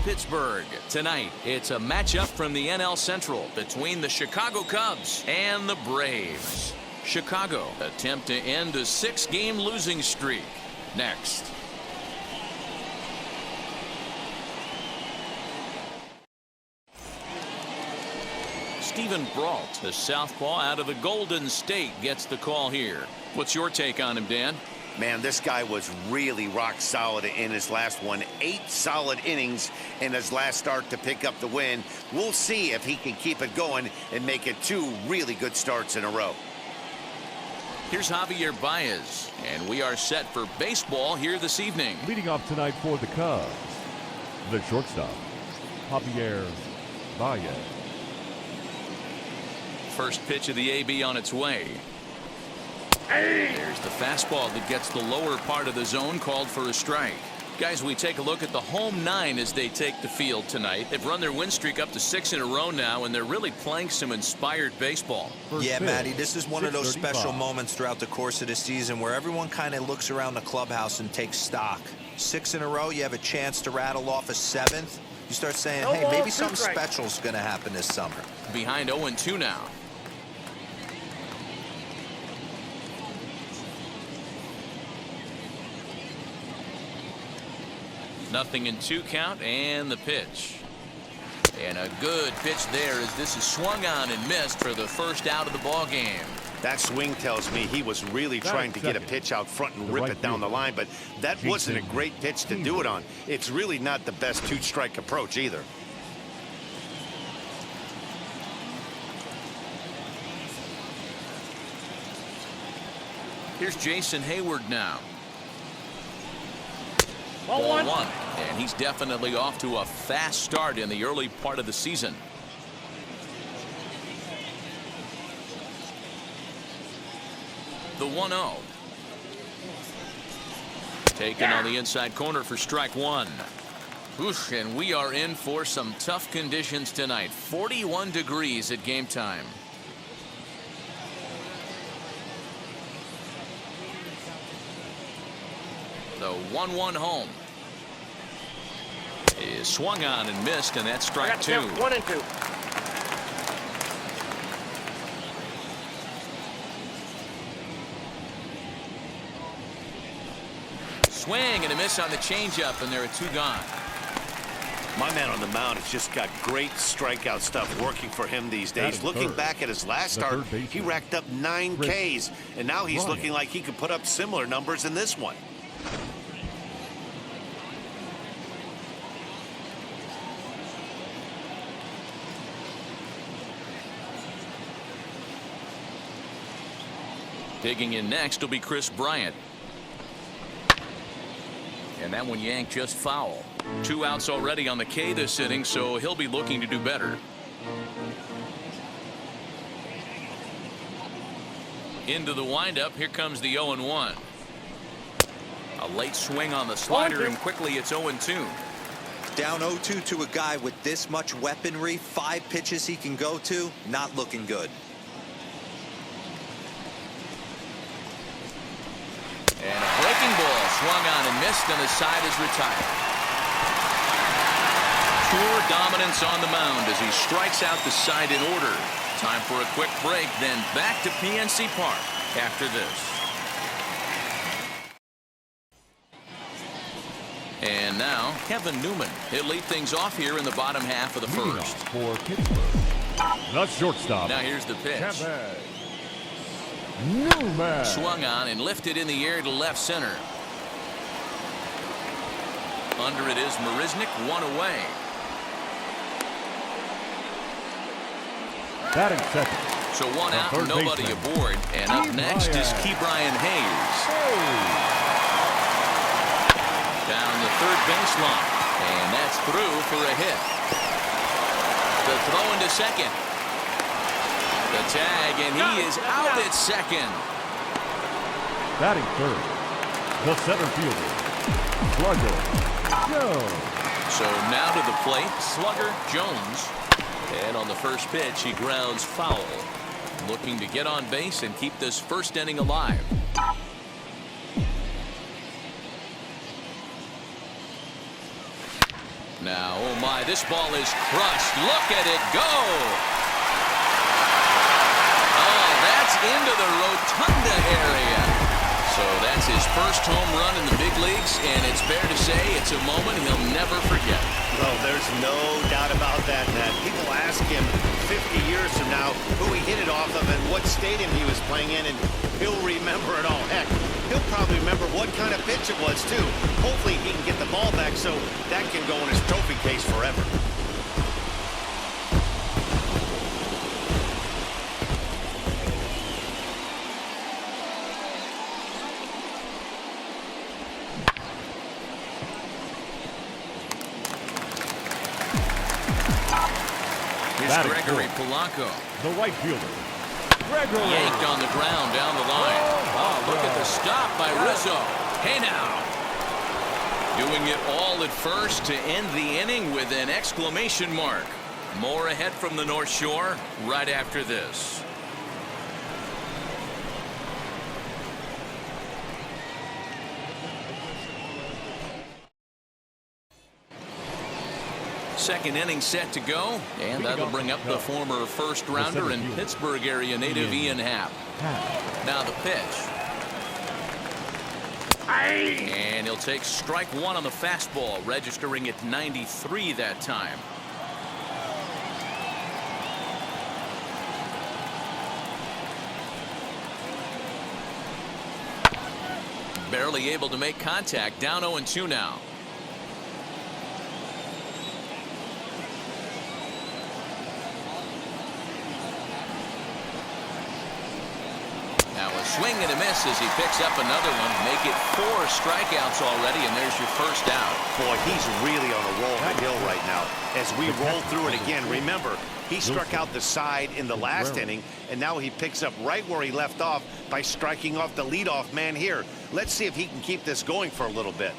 Pittsburgh. Tonight, it's a matchup from the NL Central between the Chicago Cubs and the Braves. Chicago attempt to end a 6-game losing streak. Next. Stephen Brault, the southpaw out of the Golden State, gets the call here. What's your take on him, Dan? Man, this guy was really rock solid in his last one. 8 solid innings in his last start to pick up the win. We'll see if he can keep it going and make it 2 really good starts in a row. Here's Javier Baez, and we are set for baseball here this evening. Leading off tonight for the Cubs, the shortstop, Javier Baez. First pitch of the AB on its way. There's the fastball that gets the lower part of the zone, called for a strike. Guys, we take a look at the home 9 as they take the field tonight. They've run their win streak up to 6 in a row now, and they're really playing some inspired baseball. Yeah, Matty, this is one of those special moments throughout the course of the season where everyone kind of looks around the clubhouse and takes stock. 6 in a row, you have a chance to rattle off a 7th. You start saying, hey, maybe something special is going to happen this summer. Behind 0-2 now. Nothing in 2 count, and the pitch. And a good pitch there as this is swung on and missed for the first out of the ball game. That swing tells me he was really trying to get a pitch out front and rip it down the line, but that wasn't a great pitch to do it on. It's really not the best 2-strike approach either. Here's Jason Hayward now. Ball 1, and he's definitely off to a fast start in the early part of the season. The 1-0. Taken on the inside corner for strike 1. Oof, and we are in for some tough conditions tonight. 41 degrees at game time. The 1-1 home is swung on and missed, and that's strike 2. 1 and 2. Swing and a miss on the changeup, and there are 2 gone. My man on the mound has just got great strikeout stuff working for him these days. Looking back at his last start, he racked up 9 Ks, and now he's looking like he could put up similar numbers in this one. Digging in next will be Chris Bryant. And that one yanked just foul. 2 outs already on the K this inning, so he'll be looking to do better. Into the windup, here comes the 0-1. A late swing on the slider, and quickly it's 0-2. Down 0-2 to a guy with this much weaponry, 5 pitches he can go to, not looking good. And a breaking ball swung on and missed, and the side is retired. Pure dominance on the mound as he strikes out the side in order. Time for a quick break, then back to PNC Park after this. And now Kevin Newman. He'll lead things off here in the bottom half of the first. For Pittsburgh, the shortstop. Now here's the pitch. Newman. Swung on and lifted in the air to left center. Under it is Marisnik, 1 away. Batting second. So 1 out and nobody aboard. And up next is Ke'Bryan Hayes. Down the third baseline. And that's through for a hit. The throw into second. The tag, and he is out at second. Batting third, the center fielder, Slugger Jones. So now to the plate, Slugger Jones. And on the first pitch, he grounds foul. Looking to get on base and keep this first inning alive. Now, oh my, this ball is crushed. Look at it go. Oh, that's into the rotunda area. So that's his first home run in the big leagues, and it's fair to say it's a moment he'll never forget. Well, there's no doubt about that, Matt. People ask him 50 years from now who he hit it off of and what stadium he was playing in, and he'll remember it all. Heck, he'll probably remember what kind of pitch it was, too. Hopefully he can get the ball back so that can go in his trophy case forever. Here's Gregory Polanco. The right fielder, Gregory. Yanked on the ground down the line. Oh, look at the stop by Rizzo. Hey now. Doing it all at first to end the inning with an exclamation mark. More ahead from the North Shore right after this. Second inning set to go, and that'll bring up the former first rounder and Pittsburgh area native Ian Happ. Now the pitch. And he'll take strike one on the fastball, registering at 93 that time. Barely able to make contact, down 0-2 now. Now a swing and a miss as he picks up another one. Make it 4 strikeouts already, and there's your first out. Boy, he's really on a roll at Hill right now. As we roll through it again, remember, he struck out the side in the last inning, and now he picks up right where he left off by striking off the leadoff man here. Let's see if he can keep this going for a little bit.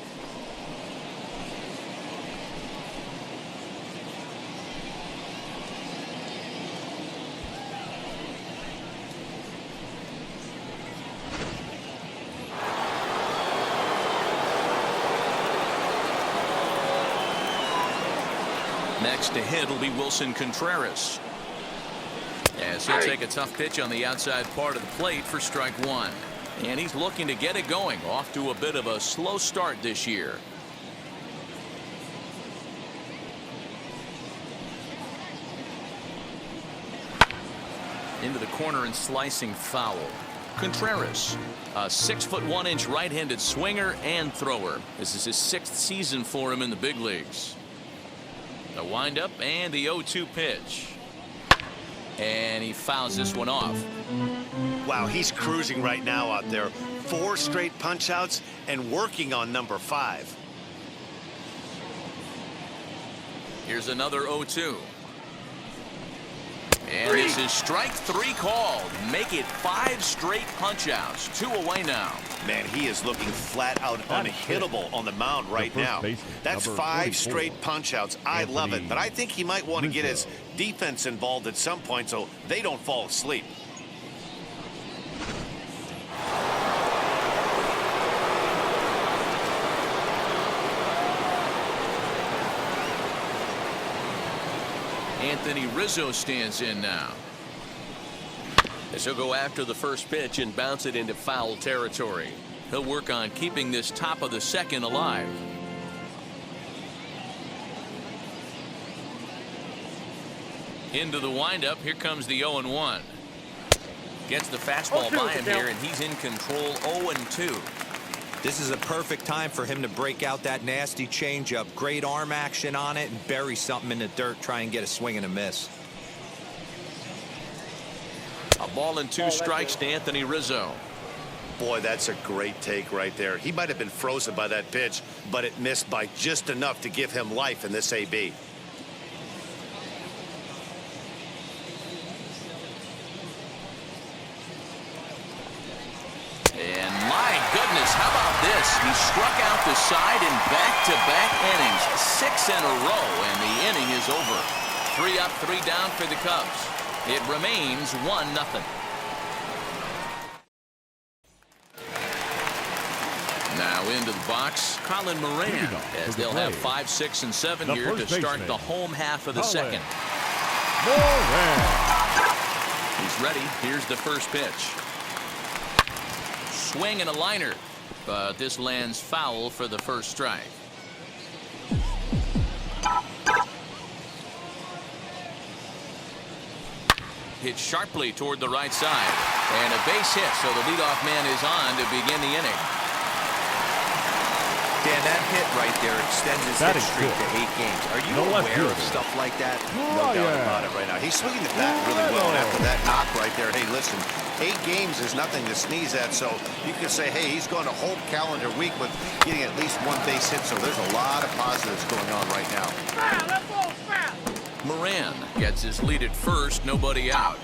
Next to hit will be Wilson Contreras, as he'll take a tough pitch on the outside part of the plate for strike one. And he's looking to get it going, off to a bit of a slow start this year. Into the corner and slicing foul. Contreras, a 6'1" right-handed swinger and thrower. This is his 6th season for him in the big leagues. The windup and the 0-2 pitch. And he fouls this one off. Wow, he's cruising right now out there. 4 straight punch outs and working on number 5. Here's another 0-2. And this is strike 3 called. Make it 5 straight punch outs. 2 away now. Man, he is looking flat out unhittable on the mound right now. That's 5 straight punch outs. I love it, but I think he might want to get his defense involved at some point so they don't fall asleep. Anthony Rizzo stands in now, as he'll go after the first pitch and bounce it into foul territory. He'll work on keeping this top of the second alive. Into the windup. Here comes the 0-1. Gets the fastball by him here, and he's in control. 0-2. This is a perfect time for him to break out that nasty changeup. Great arm action on it and bury something in the dirt. Try and get a swing and a miss. A ball and 2 strikes to Anthony Rizzo. Boy, that's a great take right there. He might have been frozen by that pitch, but it missed by just enough to give him life in this AB. And my goodness, how about this? He struck out the side in back-to-back innings, 6 in a row, and the inning is over. 3 up, 3 down for the Cubs. It remains 1-0. Now Now into the box, Colin Moran, as they'll have 5, 6, and 7 here to start the home half of the second. Moran. He's ready. Here's the first pitch. Swing and a liner, but this lands foul for the first strike. Hit sharply toward the right side, and a base hit, so the leadoff man is on to begin the inning. Dan, that hit right there extends his hit streak to 8 games. Are you aware of stuff like that? No doubt about it right now. He's swinging the bat really well after that knock right there. Hey, listen, 8 games is nothing to sneeze at, so you can say, hey, he's going a whole calendar week with getting at least 1 base hit, so there's a lot of positives going on right now. Moran gets his lead at first, nobody out.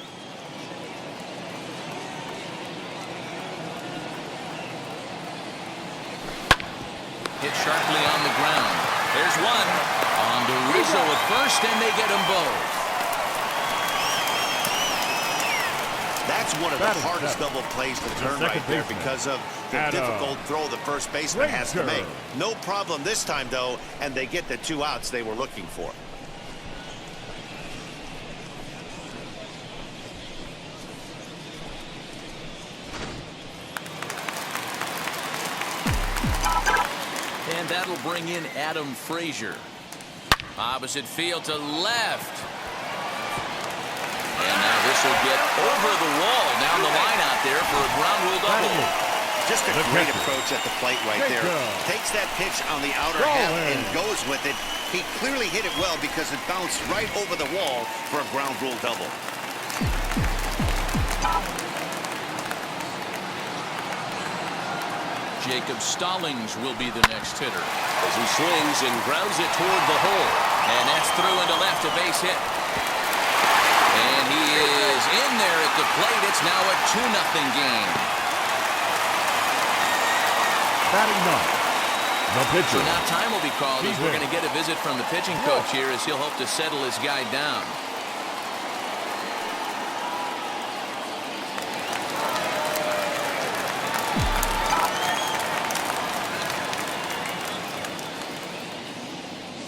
Hit sharply on the ground. There's one. On to Rizzo at first, and they get them both. That's one of the hardest double plays to turn right there because of the difficult throw the first baseman has to make. No problem this time, though, and they get the 2 outs they were looking for. And that'll bring in Adam Frazier. Opposite field to left. And now this will get over the wall down the line out there for a ground rule double. Just a great approach at the plate right there. Takes that pitch on the outer half and goes with it. He clearly hit it well because it bounced right over the wall for a ground rule double. Jacob Stallings will be the next hitter as he swings and grounds it toward the hole. And that's through into left, a base hit. And he is in there at the plate. It's now a 2-0 game. Batting ninth, the pitcher. So now time will be called as we're going to get a visit from the pitching coach here as he'll hope to settle his guy down.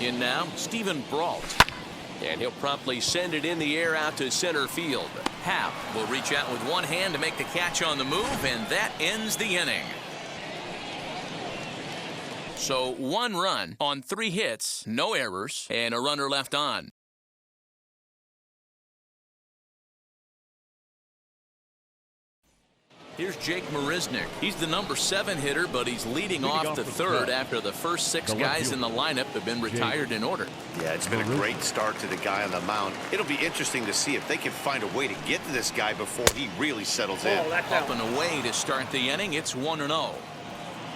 In now, Stephen Brault. And he'll promptly send it in the air out to center field. Happ will reach out with one hand to make the catch on the move, and that ends the inning. So 1 run on 3 hits, no errors, and a runner left on. Here's Jake Marisnick. He's the number 7 hitter, but he's leading off the third after the first 6 guys in the lineup have been retired in order. Yeah, it's been a great start to the guy on the mound. It'll be interesting to see if they can find a way to get to this guy before he really settles in. Up and away to start the inning. It's 1-0.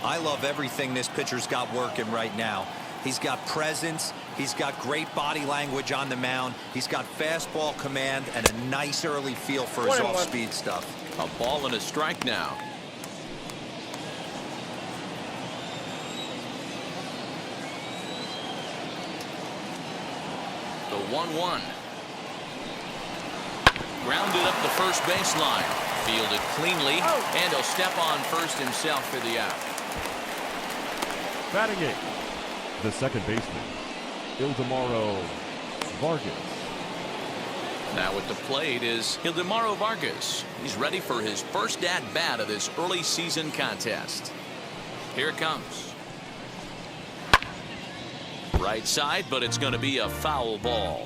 I love everything this pitcher's got working right now. He's got presence. He's got great body language on the mound. He's got fastball command and a nice early feel for his off-speed stuff. A ball and a strike now. The 1-1. Grounded up the first baseline. Fielded cleanly, and he'll step on first himself for the out. Batting eighth, the second baseman, Ildemaro Vargas. Now at the plate is Ildemaro Vargas. He's ready for his first at-bat of this early season contest. Here it comes. Right side, but it's going to be a foul ball.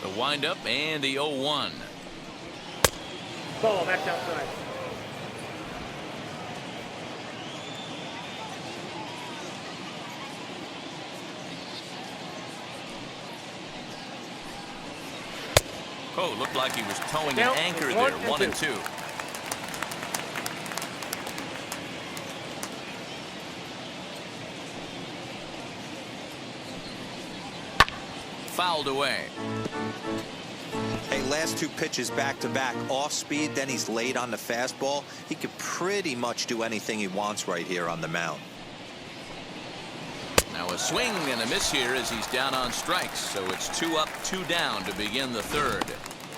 The windup and the 0-1. Ball back outside. Oh, looked like he was towing an anchor there. 1-2. Fouled away. Hey, last 2 pitches back-to-back off speed, then he's laid on the fastball. He could pretty much do anything he wants right here on the mound. Now a swing and a miss here as he's down on strikes. So it's 2 up, 2 down to begin the third.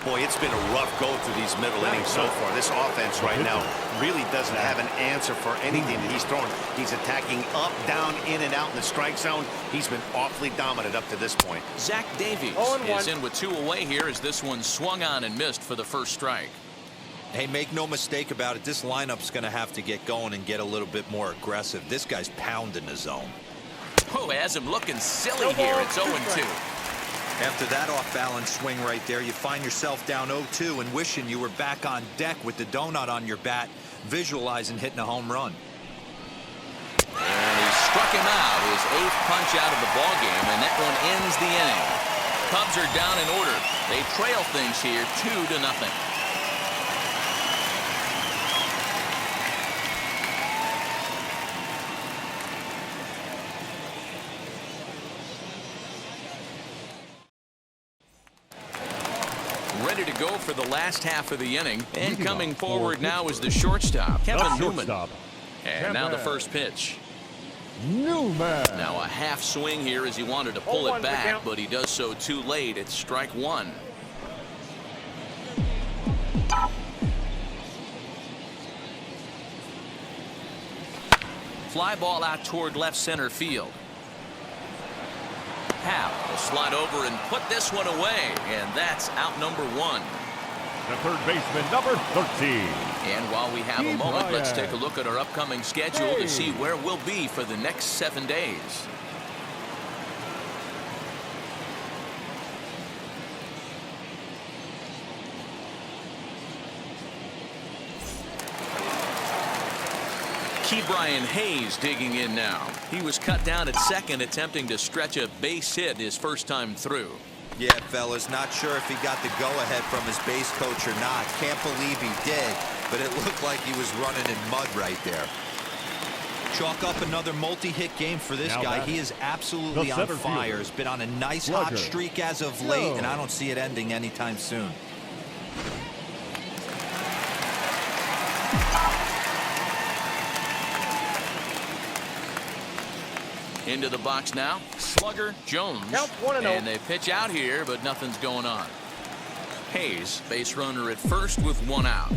Boy, it's been a rough go through these middle innings so far. This offense right now really doesn't have an answer for anything that he's throwing. He's attacking up, down, in, and out in the strike zone. He's been awfully dominant up to this point. Zach Davies is in with 2 away here as this one swung on and missed for the first strike. Hey, make no mistake about it. This lineup's going to have to get going and get a little bit more aggressive. This guy's pounding the zone. Oh, has him looking silly here. It's 0-2. After that off-balance swing right there, you find yourself down 0-2 and wishing you were back on deck with the donut on your bat, visualizing hitting a home run. And he struck him out, his 8th punch out of the ballgame, and that one ends the inning. Cubs are down in order. They trail things here 2-0. Ready to go for the last half of the inning, and coming forward now is the shortstop, Kevin Newman. And now the first pitch. Newman. Now a half swing here as he wanted to pull it back, but he does so too late. It's strike 1. Fly ball out toward left center field. Hal will slide over and put this one away, and that's out number 1. The third baseman, number 13. And while we have a moment, let's take a look at our upcoming schedule to see where we'll be for the next 7 days. Brian Hayes digging in now. He was cut down at second, attempting to stretch a base hit his first time through. Yeah, fellas, not sure if he got the go-ahead from his base coach or not. Can't believe he did, but it looked like he was running in mud right there. Chalk up another multi-hit game for this guy. He is absolutely on fire. Has been on a nice hot streak as of late, and I don't see it ending anytime soon. Into the box now, slugger Jones, and they pitch out here, but nothing's going on. Hayes, base runner at first with 1 out.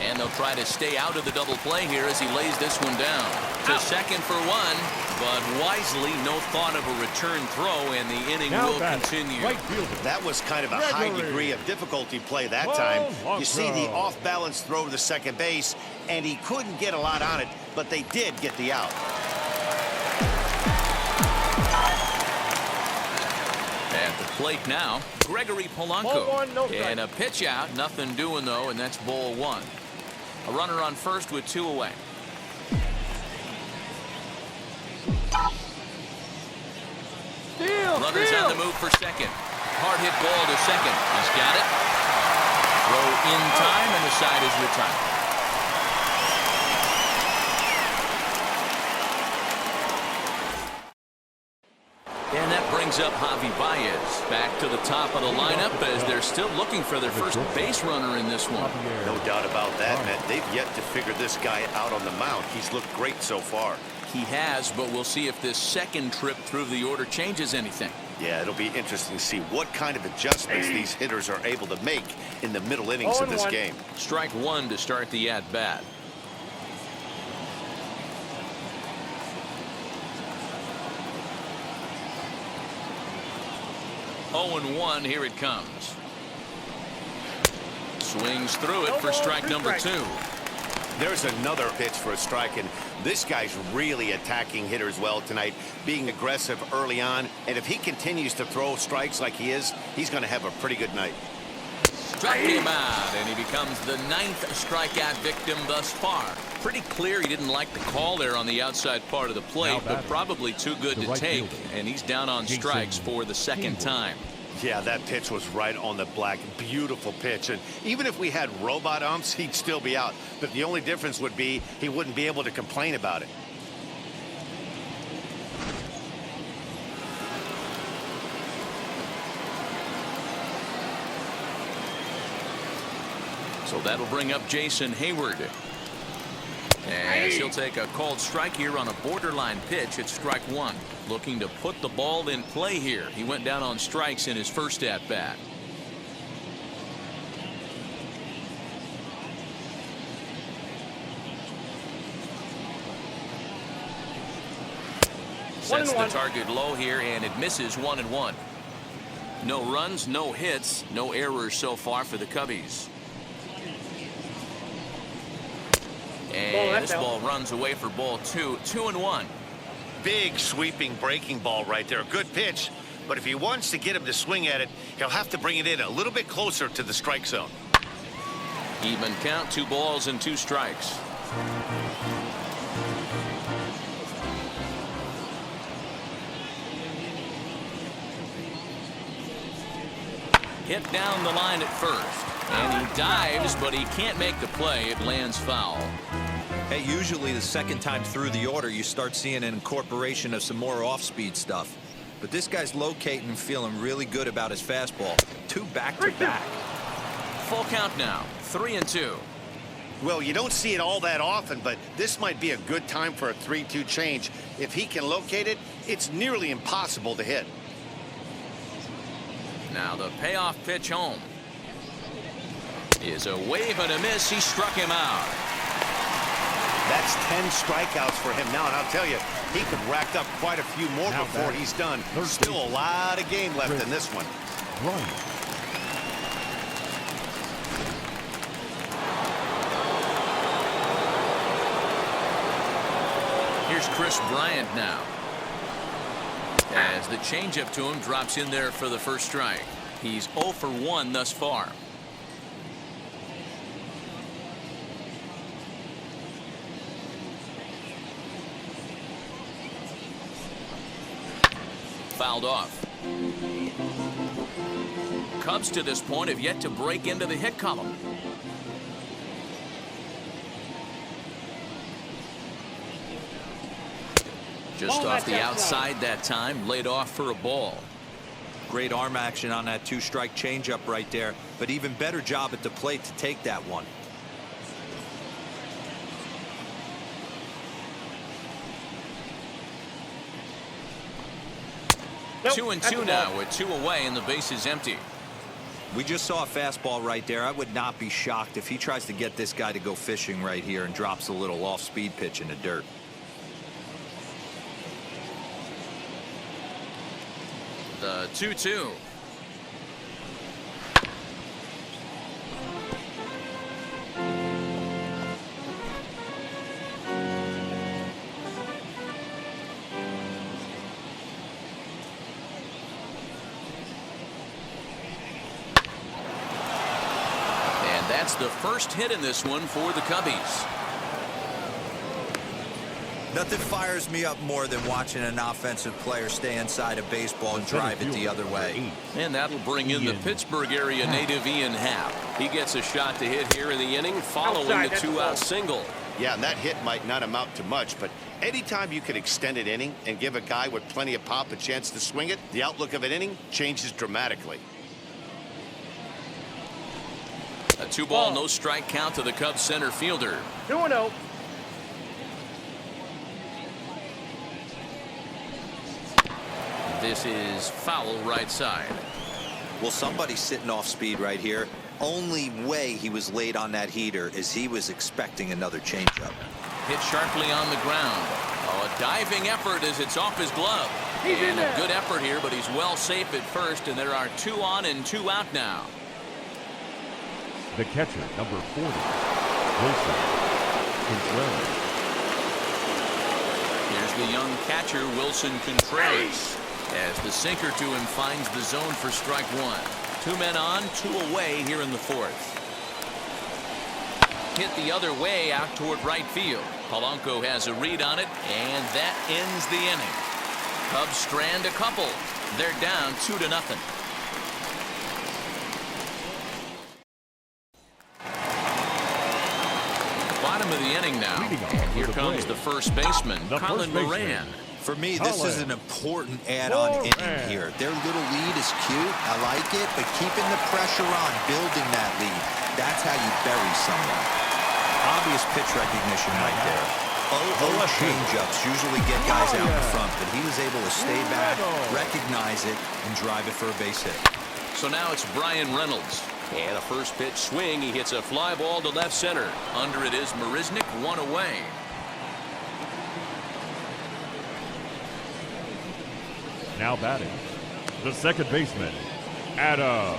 And they'll try to stay out of the double play here as he lays this one down. To second for 1, but wisely no thought of a return throw, and the inning will continue. That was kind of a high degree of difficulty play that time. You see the off-balance throw to the second base, and he couldn't get a lot on it, but they did get the out. At the plate now, Gregory Polanco. And a pitch out, nothing doing though, and that's ball 1. A runner on first with 2 away. Runners on the move for second. Hard hit ball to second. He's got it. Throw in time, and the side is retired. And that brings up Javi Baez back to the top of the lineup as they're still looking for their first base runner in this one. No doubt about that, man. They've yet to figure this guy out on the mound. He's looked great so far. He has, but we'll see if this second trip through the order changes anything. Yeah, it'll be interesting to see what kind of adjustments these hitters are able to make in the middle innings of this game. Strike 1 to start the at-bat. Oh, and 1, here it comes. Swings through it for strike number 2. There's another pitch for a strike, and this guy's really attacking hitters well tonight, being aggressive early on, and if he continues to throw strikes like he is, he's going to have a pretty good night. Struck him out, and he becomes the 9th strikeout victim thus far. Pretty clear he didn't like the call there on the outside part of the plate, but probably too good to take, and he's down on strikes for the second time. Yeah, that pitch was right on the black. Beautiful pitch. And even if we had robot umps, he'd still be out. But the only difference would be he wouldn't be able to complain about it. So that'll bring up Jason Hayward. And he'll take a called strike here on a borderline pitch at strike one. Looking to put the ball in play here. He went down on strikes in his first at bat. Sets the target low here, and it misses 1-1. No runs, no hits, no errors so far for the Cubbies. And this ball runs away for ball two. 2-1. Big sweeping breaking ball right there. Good pitch. But if he wants to get him to swing at it, he'll have to bring it in a little bit closer to the strike zone. Even count, 2 balls and 2 strikes. Hit down the line at first. And he dives, but he can't make the play. It lands foul. Hey, usually the second time through the order, you start seeing an incorporation of some more off-speed stuff. But this guy's locating and feeling really good about his fastball. 2 back-to-back. Full count now, 3-2. Well, you don't see it all that often, but this might be a good time for a 3-2 change. If he can locate it, it's nearly impossible to hit. Now the payoff pitch home. Is a wave and a miss. He struck him out. That's 10 strikeouts for him now, and I'll tell you, he could rack up quite a few more before he's done. Still a lot of game left in this one. Here's Chris Bryant now. As the changeup to him drops in there for the first strike. He's 0 for 1 thus far. Fouled off. Cubs to this point have yet to break into the hit column. Just off the outside that time, laid off for a ball. Great arm action on that 2-strike changeup right there, but even better job at the plate to take that one. Nope, 2-2 now with 2 away and the base is empty. We just saw a fastball right there. I would not be shocked if he tries to get this guy to go fishing right here and drops a little off-speed pitch in the dirt. The 2-2. And that's the first hit in this one for the Cubbies. Nothing fires me up more than watching an offensive player stay inside a baseball and drive it the other way. And that'll bring in the Pittsburgh area native Ian Happ. He gets a shot to hit here in the inning following the 2-out single. Yeah, and that hit might not amount to much, but anytime you can extend an inning and give a guy with plenty of pop a chance to swing it, the outlook of an inning changes dramatically. A 2-ball, no strike count to the Cubs center fielder. 2-0. This is foul right side. Well, somebody's sitting off speed right here. Only way he was late on that heater is he was expecting another changeup. Hit sharply on the ground. Oh, a diving effort as it's off his glove. And a good effort here, but he's well safe at first, and there are 2 on and 2 out now. The catcher, number 40, Wilson Contreras. Here's the young catcher, Wilson Contreras, as the sinker to him finds the zone for strike 1. 2 men on, 2 away here in the 4th. Hit the other way out toward right field. Polanco has a read on it, and that ends the inning. Cubs strand a couple. They're down 2-0. Bottom of the inning now. And here comes the first baseman, Colin Moran. For me, this is an important add-on inning here. Their little lead is cute. I like it, but keeping the pressure on, building that lead, that's how you bury someone. Obvious pitch recognition right there. 0-0 changeups usually get guys out in front, but he was able to stay back, recognize it, and drive it for a base hit. So now it's Brian Reynolds. And a first pitch swing. He hits a fly ball to left center. Under it is Marisnik, one away. Now batting, the second baseman, Adam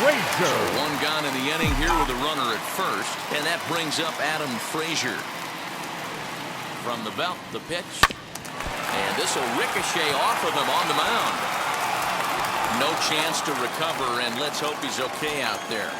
Frazier. So one gone in the inning here with a runner at first. And that brings up Adam Frazier. From the belt, the pitch. And this will ricochet off of him on the mound. No chance to recover, and let's hope he's okay out there.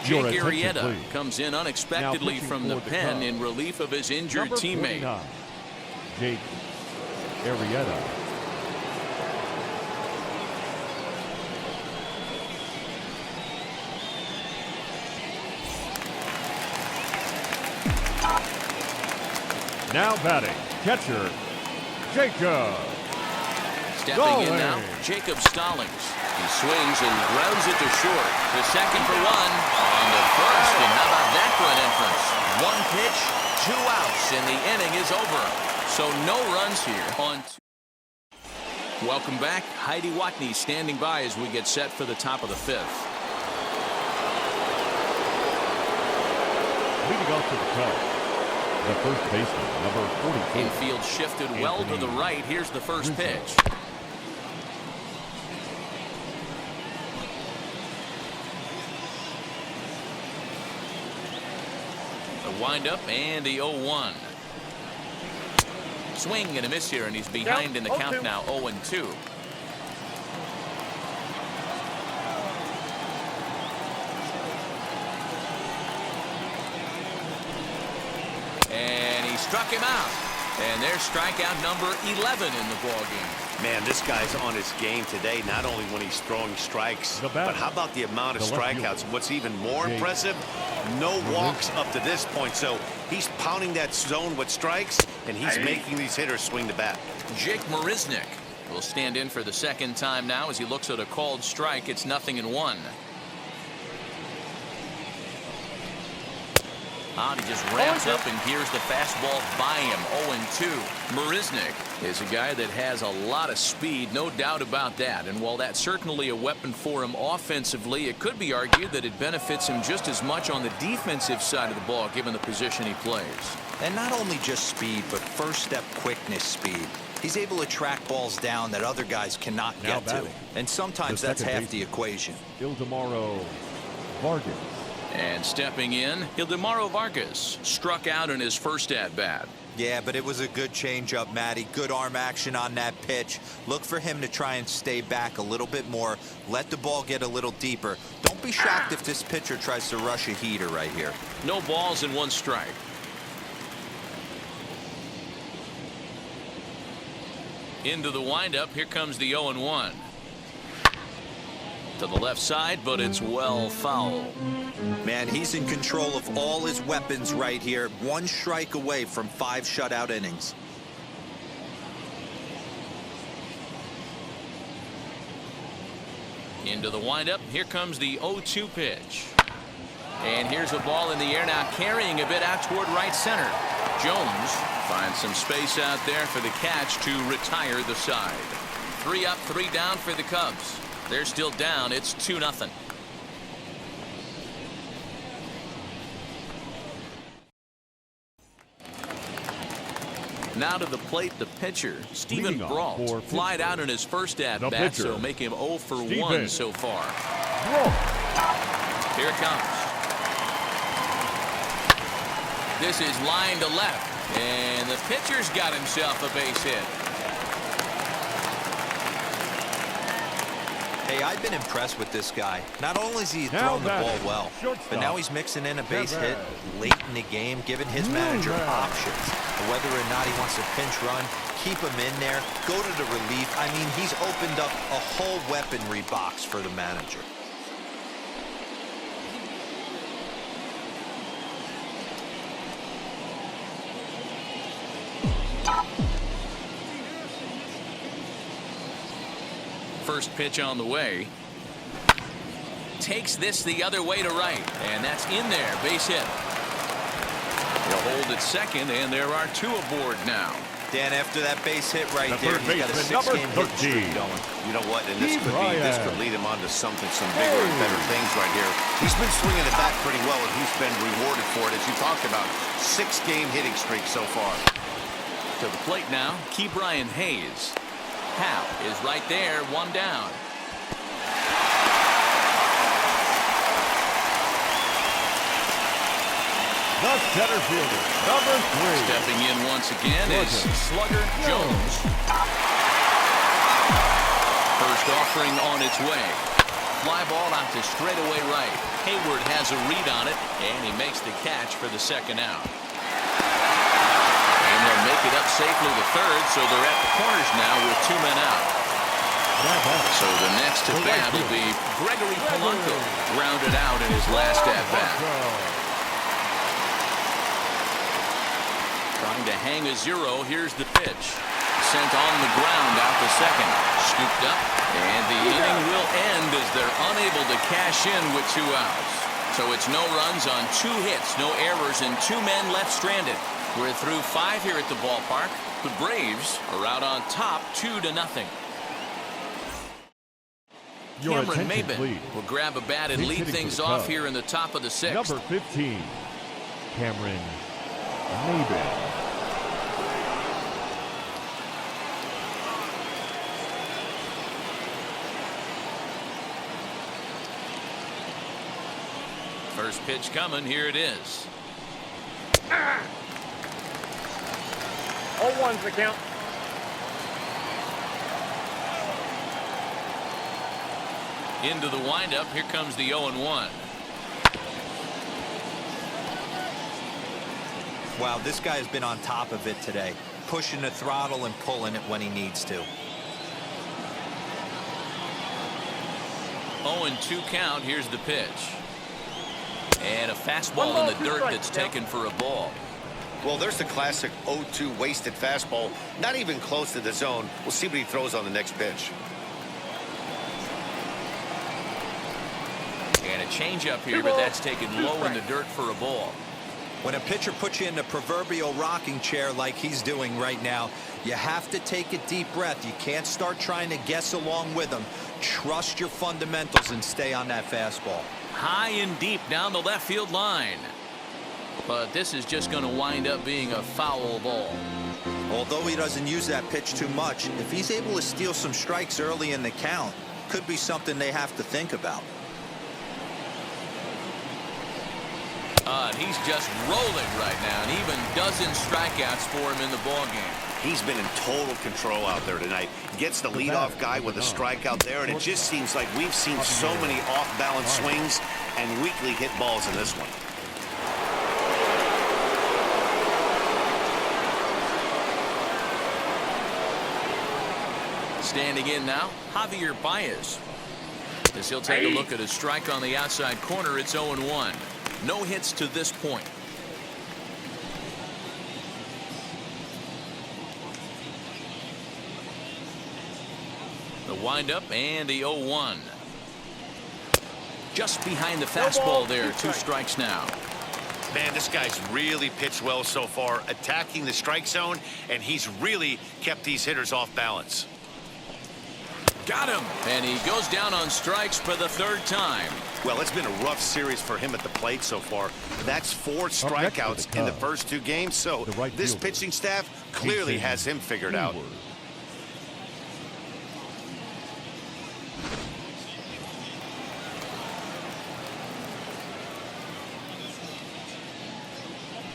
Jake Arrieta comes in unexpectedly from the pen in relief of his injured teammate. Jake Arrieta. Now batting, catcher, Jacob. Stepping in now, Jacob Stallings. He swings and grounds it to short. The second for one. On the first, and how about that for an entrance? One pitch, 2 outs, and the inning is over. So no runs here on. Welcome back. Heidi Watney standing by as we get set for the top of the 5th. Leading off to the top, the first baseman, number 44. Infield shifted well to the right. Here's the first pitch. Wind up and the 0-1. Swing and a miss here, and he's behind in the count now, 0-2. And he struck him out. And there's strikeout number 11 in the ballgame. Man, this guy's on his game today, not only when he's throwing strikes, but how about the amount of strikeouts? What's even more impressive, no walks up to this point. So he's pounding that zone with strikes, and he's making these hitters swing the bat. Jake Marisnik will stand in for the second time now as he looks at a called strike. It's 0-1. He just ramps up and gears the fastball by him. 0-2. Marisnik is a guy that has a lot of speed, no doubt about that. And while that's certainly a weapon for him offensively, it could be argued that it benefits him just as much on the defensive side of the ball, given the position he plays. And not only just speed, but first step quickness speed. He's able to track balls down that other guys cannot get to. And sometimes that's half the equation. Ildemaro Vargas. And stepping in, Ildemaro Vargas struck out in his first at-bat. Yeah, but it was a good changeup, Matty. Good arm action on that pitch. Look for him to try and stay back a little bit more. Let the ball get a little deeper. Don't be shocked if this pitcher tries to rush a heater right here. No balls and 1 strike. Into the windup. Here comes the 0-1. To the left side, but it's well foul. Man, he's in control of all his weapons right here. 1 strike away from 5 shutout innings. Into the windup. Here comes the 0-2 pitch. And here's a ball in the air now, carrying a bit out toward right center. Jones finds some space out there for the catch to retire the side. 3 up, 3 down for the Cubs. They're still down. It's 2-0. Now to the plate, the pitcher, Stephen Brault, flied out in his first at-bat, so make him 0 for 1 so far. Here it comes. This is line to left, and the pitcher's got himself a base hit. Hey, I've been impressed with this guy. Not only has he thrown the ball well, but now he's mixing in a base hit late in the game, giving his manager options. Whether or not he wants to pinch run, keep him in there, go to the relief. I mean, he's opened up a whole weaponry box for the manager. First pitch on the way. Takes this the other way to right, and that's in there. Base hit. He'll hold at second, and there are 2 aboard now. Dan, after that base hit right there, he's got a 6-game hit streak going. You know what? And this could lead him on to some bigger and better things right here. He's been swinging it back pretty well, and he's been rewarded for it, as you talked about. 6-game hitting streak so far. To the plate now, Brian Hayes. Hal is right there, 1 down. The center fielder, number 3. Stepping in once again is Slugger Jones. First offering on its way. Fly ball out to straightaway right. Hayward has a read on it, and he makes the catch for the 2nd out. And they'll make it up safely to third, so they're at the corners now with 2 men out. So the next to bat will be Gregory Polanco, grounded out in his last at-bat. Trying to hang a 0, here's the pitch. Sent on the ground out to second. Scooped up, and the inning will end as they're unable to cash in with 2 outs. So it's no runs on 2 hits, no errors, and 2 men left stranded. We're through 5 here at the ballpark. The Braves are out on top 2-0. Cameron Maben will grab a bat and lead things off here in the top of the 6th. Number 15, Cameron Maben. First pitch coming. Here it is. 0-1's the count. Into the windup. Here comes the 0-1. Wow, this guy has been on top of it today, pushing the throttle and pulling it when he needs to. 0-2 count. Here's the pitch. And a fastball in the dirt that's taken for a ball. Well, there's the classic 0-2 wasted fastball. Not even close to the zone. We'll see what he throws on the next pitch. And a changeup here, but that's taken low in the dirt for a ball. When a pitcher puts you in the proverbial rocking chair like he's doing right now, you have to take a deep breath. You can't start trying to guess along with him. Trust your fundamentals and stay on that fastball. High and deep down the left field line. But this is just going to wind up being a foul ball. Although he doesn't use that pitch too much, if he's able to steal some strikes early in the count, could be something they have to think about. And he's just rolling right now, and even dozen strikeouts for him in the ballgame. He's been in total control out there tonight. Gets the leadoff guy with a strikeout there, and it just seems like we've seen so many off-balance swings and weakly hit balls in this one. Standing in now, Javier Baez. As he'll take a look at a strike on the outside corner, it's 0-1. No hits to this point. The windup and the 0-1. Just behind the fastball there. 2 strikes now. Man, this guy's really pitched well so far, attacking the strike zone, and he's really kept these hitters off balance. Got him. And he goes down on strikes for the 3rd time. Well, it's been a rough series for him at the plate so far. That's 4 strikeouts in the first 2 games, so this pitching staff clearly has him figured out.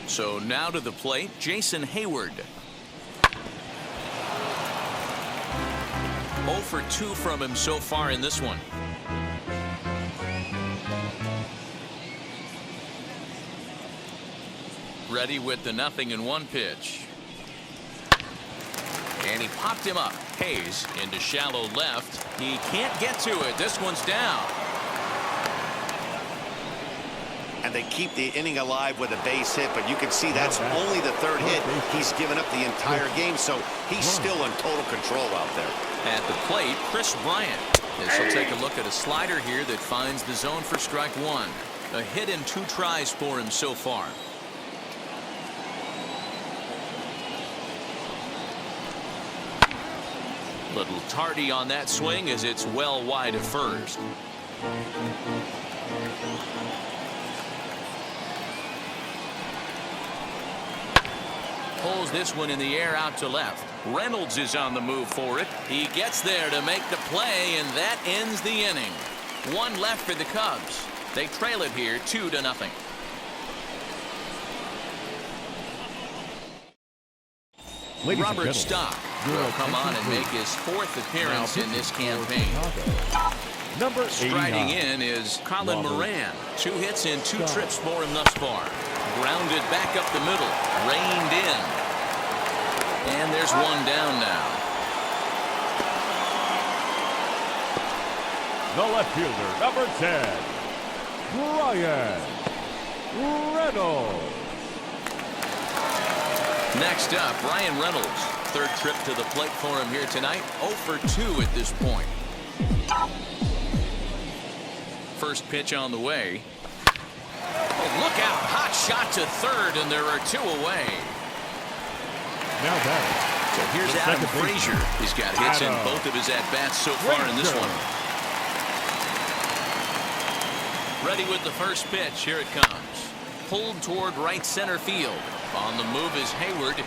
So now to the plate, Jason Hayward. 0 for 2 from him so far in this one. Ready with the 0-1 pitch. And he popped him up. Hayes into shallow left. He can't get to it. This one's down. And they keep the inning alive with a base hit, but you can see that's only the third hit he's given up the entire game, so he's still in total control out there. At the plate, Chris Bryant. This will take a look at a slider here that finds the zone for strike one. A hit in 2 tries for him so far. Little tardy on that swing as it's well wide of first. Pulls this one in the air out to left. Reynolds is on the move for it. He gets there to make the play, and that ends the inning. 1 left for the Cubs. They trail it here 2-0. Robert Stock will come on and make his 4th appearance in this campaign. Number Striding in is Colin Moran. 2 hits and 2 trips for him thus far. Grounded back up the middle. Reined in. And there's 1 down now. The left fielder, number 10, Brian Reynolds. Next up, Brian Reynolds. 3rd trip to the plate for him here tonight. 0 for 2 at this point. First pitch on the way. Oh, look out. Hot shot to third, and there are 2 away. Now back. So here's Adam Frazier. He's got hits in both of his at-bats so far in this one. Ready with the first pitch. Here it comes. Pulled toward right center field. On the move is Hayward.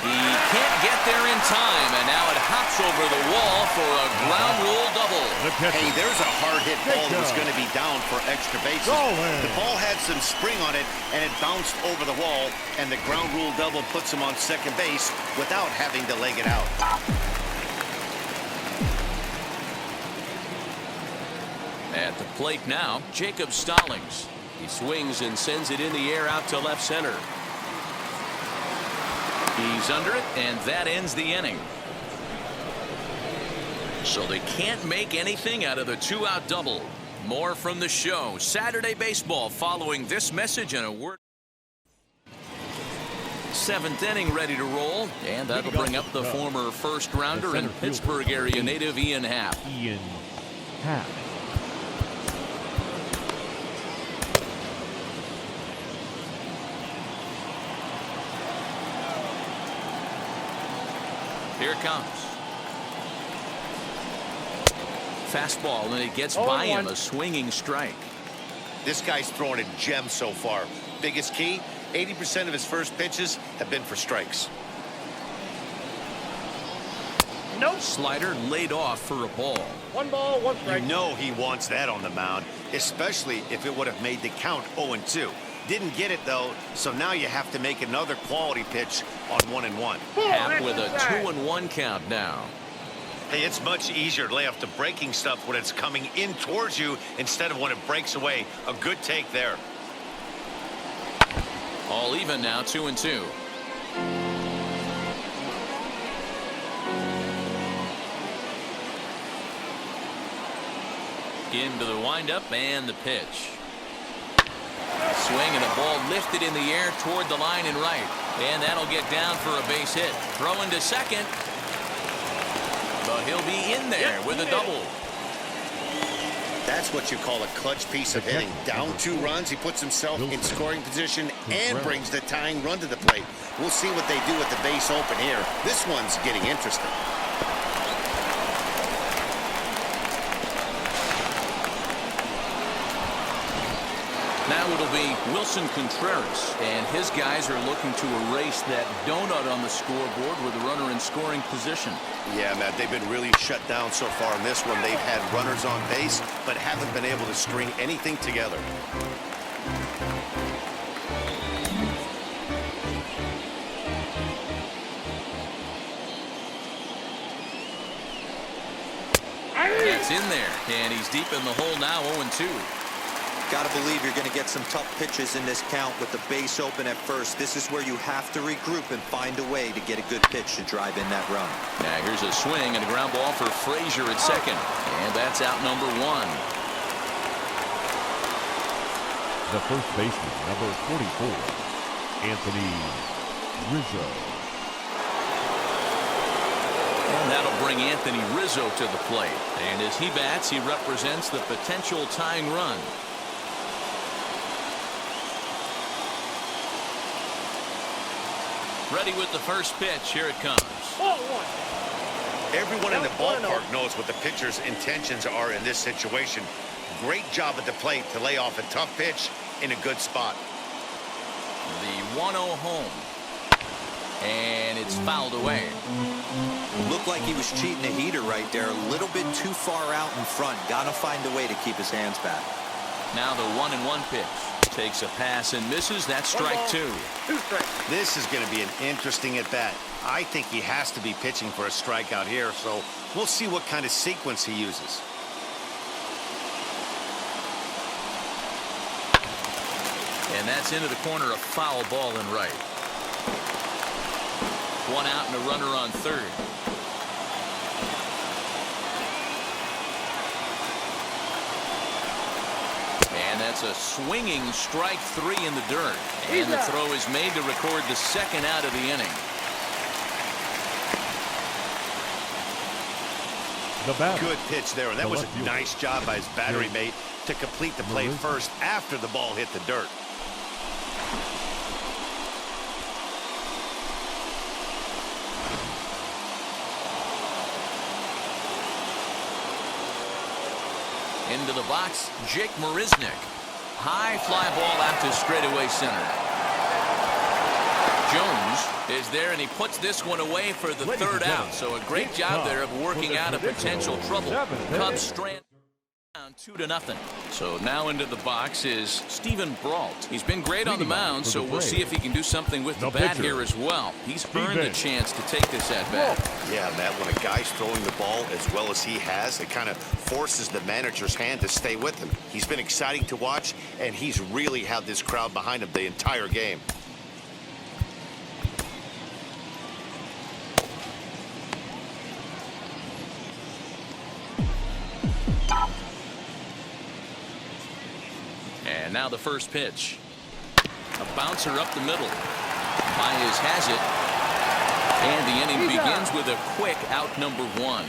He can't get there in time, and now it hops over the wall for a ground rule double. Hey, there's a hard hit ball that was going to be down for extra bases. The ball had some spring on it, and it bounced over the wall, and the ground rule double puts him on second base without having to leg it out. At the plate now, Jacob Stallings. He swings and sends it in the air out to left center. He's under it, and that ends the inning. So they can't make anything out of the 2-out double. More from the show. Saturday baseball following this message and a word. 7th inning ready to roll, and that'll bring up the former first-rounder and Pittsburgh area native Ian Happ. Here it comes. Fastball, and it gets by him, a swinging strike. This guy's throwing a gem so far. Biggest key, 80% of his first pitches have been for strikes. No slider laid off for a ball. 1 ball, 1 strike. You know he wants that on the mound, especially if it would have made the count 0-2. Didn't get it, though, so now you have to make another quality pitch on 1-1. Happ with a 2-1 count now. Hey, it's much easier to lay off the breaking stuff when it's coming in towards you instead of when it breaks away. A good take there. All even now, 2-2. Into the windup and the pitch. Swing and a ball lifted in the air toward the line and right. And that'll get down for a base hit. Throw into second. But he'll be in there with a double. That's what you call a clutch piece of hitting. Down 2 runs, he puts himself in scoring position and brings the tying run to the plate. We'll see what they do with the base open here. This one's getting interesting. Now it'll be Wilson Contreras, and his guys are looking to erase that donut on the scoreboard with a runner in scoring position. Yeah, Matt, they've been really shut down so far in this one. They've had runners on base, but haven't been able to string anything together. That's in there, and he's deep in the hole now, 0-2. Got to believe you're going to get some tough pitches in this count with the base open at first. This is where you have to regroup and find a way to get a good pitch to drive in that run. Now here's a swing and a ground ball for Frazier at second, and that's out number 1. The first baseman, number 44, Anthony Rizzo. And that'll bring Anthony Rizzo to the plate. And as he bats, he represents the potential tying run. Ready with the first pitch. Here it comes. Everyone in the ballpark knows what the pitcher's intentions are in this situation. Great job at the plate to lay off a tough pitch in a good spot. The 1-0 home. And it's fouled away. Looked like he was cheating a heater right there. A little bit too far out in front. Got to find a way to keep his hands back. Now the 1-1 pitch. Takes a pass and misses. That's strike 2. This is going to be an interesting at-bat. I think he has to be pitching for a strikeout here, so we'll see what kind of sequence he uses. And that's into the corner, a foul ball and right. 1 out and a runner on third. And that's a swinging strike 3 in the dirt. And the throw is made to record the second out of the inning. The batter. Good pitch there, and that was a nice job by his battery mate to complete the play first after the ball hit the dirt. Into the box, Jake Marisnick. High fly ball out to straightaway center. Jones is there, and he puts this one away for the third out. So a great job there of working out a potential trouble. Cubs strand down 2-0. So now into the box is Stephen Brault. He's been great on the mound, so we'll see if he can do something with the bat here as well. He's earned the chance to take this at bat. Yeah, Matt, when a guy's throwing the ball as well as he has, it kind of forces the manager's hand to stay with him. He's been exciting to watch, and he's really had this crowd behind him the entire game. And now the first pitch. A bouncer up the middle. Baez has it. And the inning begins with a quick out number 1.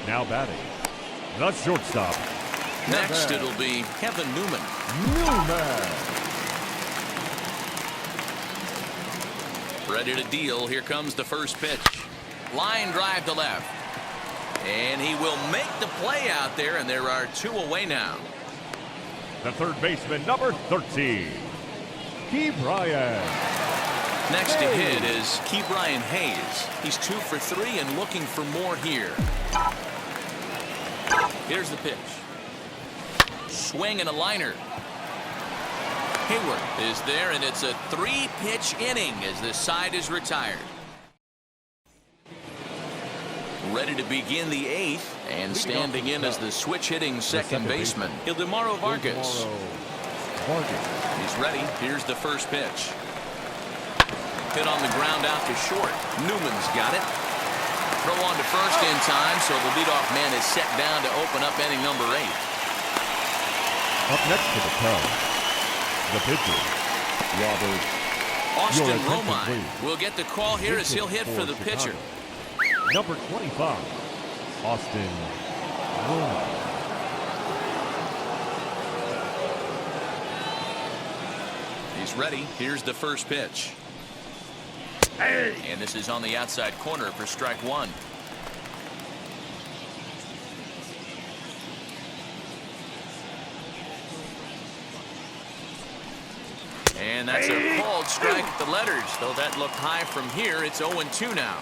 Now batting, the shortstop. Next, it'll be Kevin Newman. Ready to deal. Here comes the first pitch. Line drive to left. And he will make the play out there, and there are 2 away now. The third baseman, number 13, Key Bryant. Next to hit is Key Bryant Hayes. He's 2 for 3 and looking for more here. Here's the pitch. Swing and a liner. Hayward is there, and it's a 3-pitch inning as the side is retired. Ready to begin the 8th, and standing in as the switch-hitting second baseman, Ildemaro Vargas. He's ready. Here's the first pitch. Hit on the ground out to short. Newman's got it. Throw on to first in time, so the leadoff man is set down to open up inning number 8. Up next to the Cubs, the pitcher, Robert Austin Romine will get the call here as he'll hit for the pitcher. Number 25, Austin Romine. He's ready. Here's the first pitch. And this is on the outside corner for strike 1. And that's a called strike at the letters. Though that looked high from here, it's 0-2 now.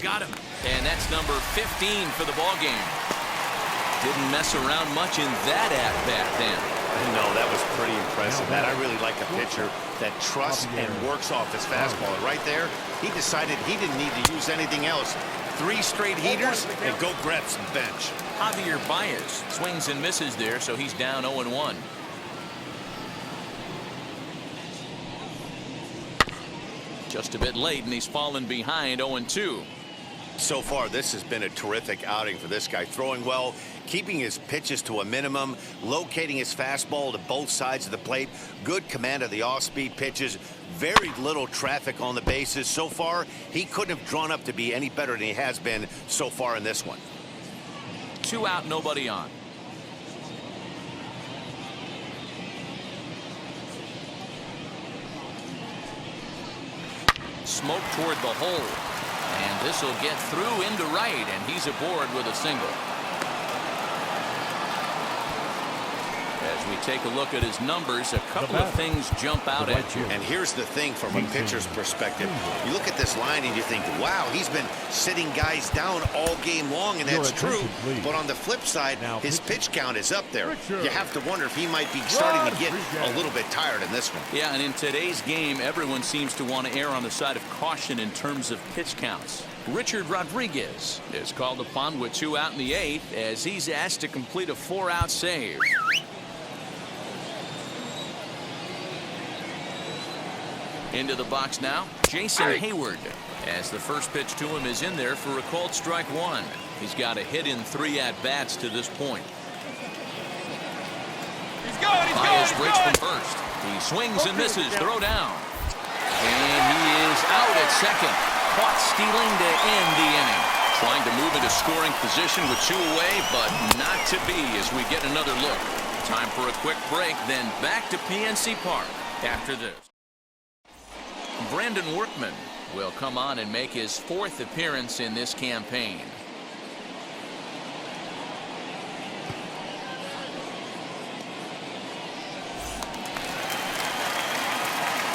Got him. And that's number 15 for the ball game. Didn't mess around much in that at-bat then. No, that was pretty impressive. That I really like a pitcher that trusts and works off his fastball. And right there, he decided he didn't need to use anything else. 3 straight heaters and go grab some bench. Javier Baez swings and misses there, so he's down 0-1. Just a bit late, and he's fallen behind 0-2. So far, this has been a terrific outing for this guy. Throwing well, keeping his pitches to a minimum, locating his fastball to both sides of the plate, good command of the off-speed pitches, very little traffic on the bases. So far, he couldn't have drawn up to be any better than he has been so far in this one. 2 out, nobody on. Smoke toward the hole. And this will get through into right, and he's aboard with a single. As we take a look at his numbers, a couple of things jump out at you. And here's the thing from a pitcher's perspective. You look at this line and you think, wow, he's been sitting guys down all game long, and that's true. But on the flip side, his pitch count is up there. You have to wonder if he might be starting to get a little bit tired in this one. Yeah, and in today's game, everyone seems to want to err on the side of caution in terms of pitch counts. Richard Rodriguez is called upon with 2 out in the 8th as he's asked to complete a 4-out save. Into the box now, Jason Hayward, as the first pitch to him is in there for a called strike 1. He's got a hit in 3 at-bats to this point. Baez breaks from first. He swings and misses. Throw down. And he is out at second. Caught stealing to end the inning. Trying to move into scoring position with 2 away, but not to be as we get another look. Time for a quick break, then back to PNC Park after this. Brandon Workman will come on and make his 4th appearance in this campaign.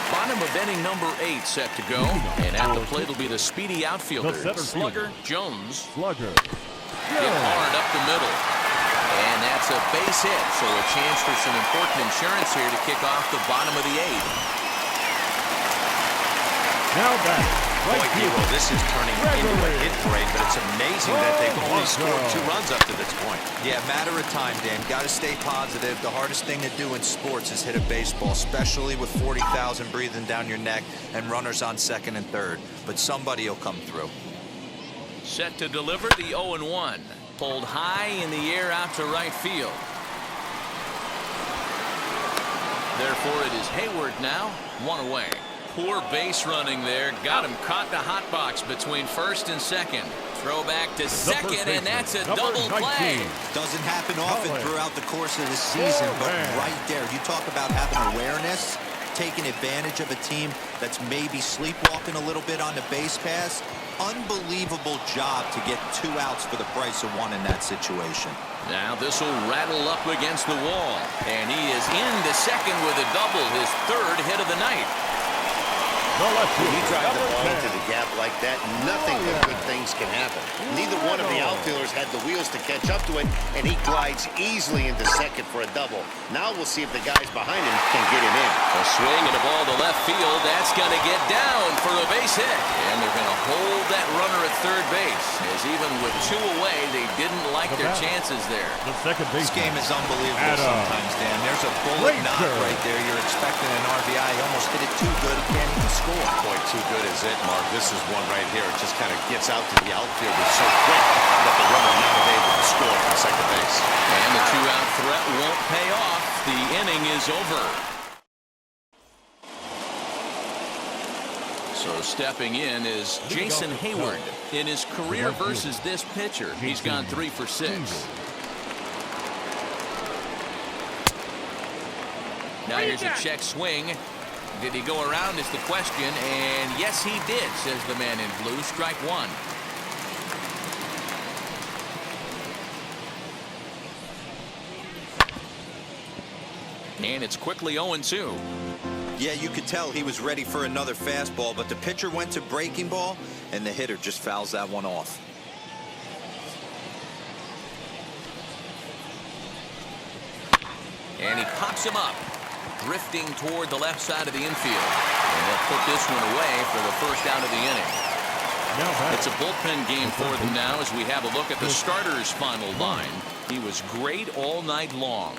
Bottom of inning number 8 set to go, and at the plate will be the speedy outfielders. Slugger Jones. Hit hard up the middle. And that's a base hit, so a chance for some important insurance here to kick off the bottom of the 8th. Now back. Boy, Hero, this is turning into a hit parade, but it's amazing that they've only scored 2 runs up to this point. Yeah, matter of time, Dan. Got to stay positive. The hardest thing to do in sports is hit a baseball, especially with 40,000 breathing down your neck and runners on second and third. But somebody will come through. Set to deliver the 0-1. Pulled high in the air out to right field. Therefore, it is Hayward now, 1 away. Poor base running there. Got him caught in the hot box between first and second. Throw back to second, and that's a double play. Doesn't happen often throughout the course of the season, but right there, you talk about having awareness, taking advantage of a team that's maybe sleepwalking a little bit on the base pass. Unbelievable job to get 2 outs for the price of 1 in that situation. Now this will rattle up against the wall, and he is into second with a double, his 3rd hit of the night. When you drive the ball into the gap like that, nothing but good things can happen. Neither one of the outfielders had the wheels to catch up to it, and he glides easily into second for a double. Now we'll see if the guys behind him can get him in. A swing and a ball to left field. That's going to get down for a base hit. And they're going to hold that runner at third base, as even with 2 away, they didn't like their chances there. This game is unbelievable sometimes, Dan. There's a bullet knock right there. You're expecting an RBI. He almost hit it too good. He can't even score. Boy, too good is it, Mark. This is one right here. It just kind of gets out to the outfielder so quick that the runner not able to score from second base. And the 2-out threat won't pay off. The inning is over. So stepping in is Jason Hayward. In his career versus this pitcher, he's gone 3 for 6. Now here's a check swing. Did he go around is the question, and yes he did, says the man in blue. Strike 1. And it's quickly 0-2. Yeah, you could tell he was ready for another fastball, but the pitcher went to breaking ball, and the hitter just fouls that one off. And he pops him up, drifting toward the left side of the infield. And they'll put this one away for the first out of the inning. It's a bullpen game for them now as we have a look at the starter's final line. He was great all night long.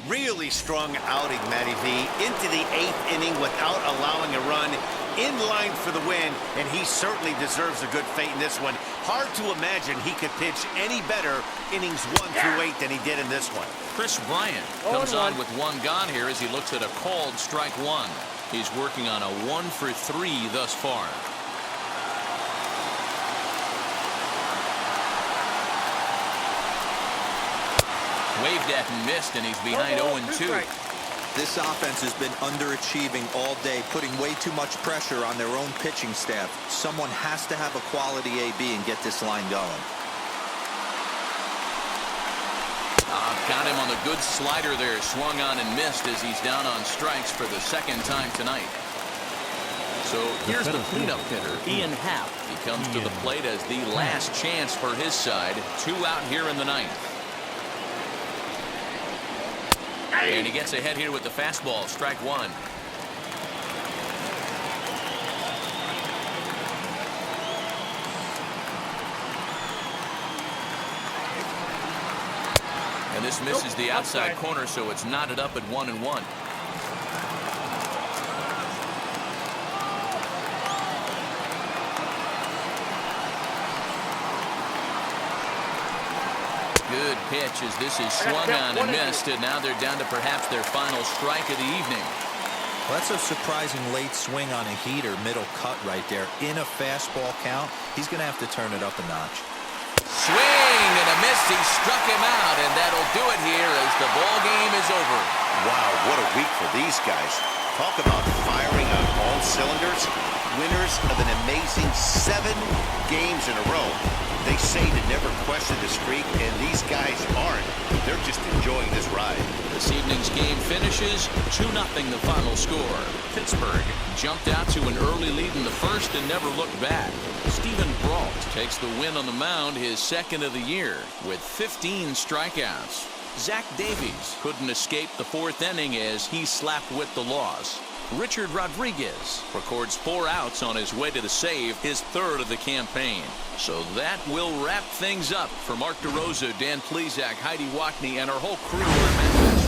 Really strong outing, Matty V. Into the 8th inning without allowing a run. In line for the win, and he certainly deserves a good fate in this one. Hard to imagine he could pitch any better innings 1 through 8 than he did in this one. Chris Bryant comes on with one gone here as he looks at a called strike one. He's working on a 1 for 3 thus far. Waved at and missed, and he's behind 0-2. This offense has been underachieving all day, putting way too much pressure on their own pitching staff. Someone has to have a quality AB and get this line going. Got him on the good slider there, swung on and missed as he's down on strikes for the second time tonight. So here's the cleanup hitter, Ian Happ. He comes to the plate as the last chance for his side. 2 out here in the 9th. And he gets ahead here with the fastball, strike one. And this misses the outside corner, so it's knotted up at 1-1. Good pitch as this is swung on and missed, and now they're down to perhaps their final strike of the evening. Well, that's a surprising late swing on a heater, middle cut right there. In a fastball count, he's going to have to turn it up a notch. Swing and a miss. He struck him out, and that'll do it here as the ball game is over. Wow, what a week for these guys. Talk about firing on all cylinders. Winners of an amazing 7 games in a row. They say to never question the streak, and these guys aren't. They're just enjoying this ride. This evening's game finishes 2-0 the final score. Pittsburgh jumped out to an early lead in the first and never looked back. Stephen Brault takes the win on the mound, his second of the year, with 15 strikeouts. Zach Davies couldn't escape the 4th inning as he slapped with the loss. Richard Rodriguez records 4 outs on his way to the save, his 3rd of the campaign. So that will wrap things up. For Mark DeRosa, Dan Plesac, Heidi Watney, and our whole crew.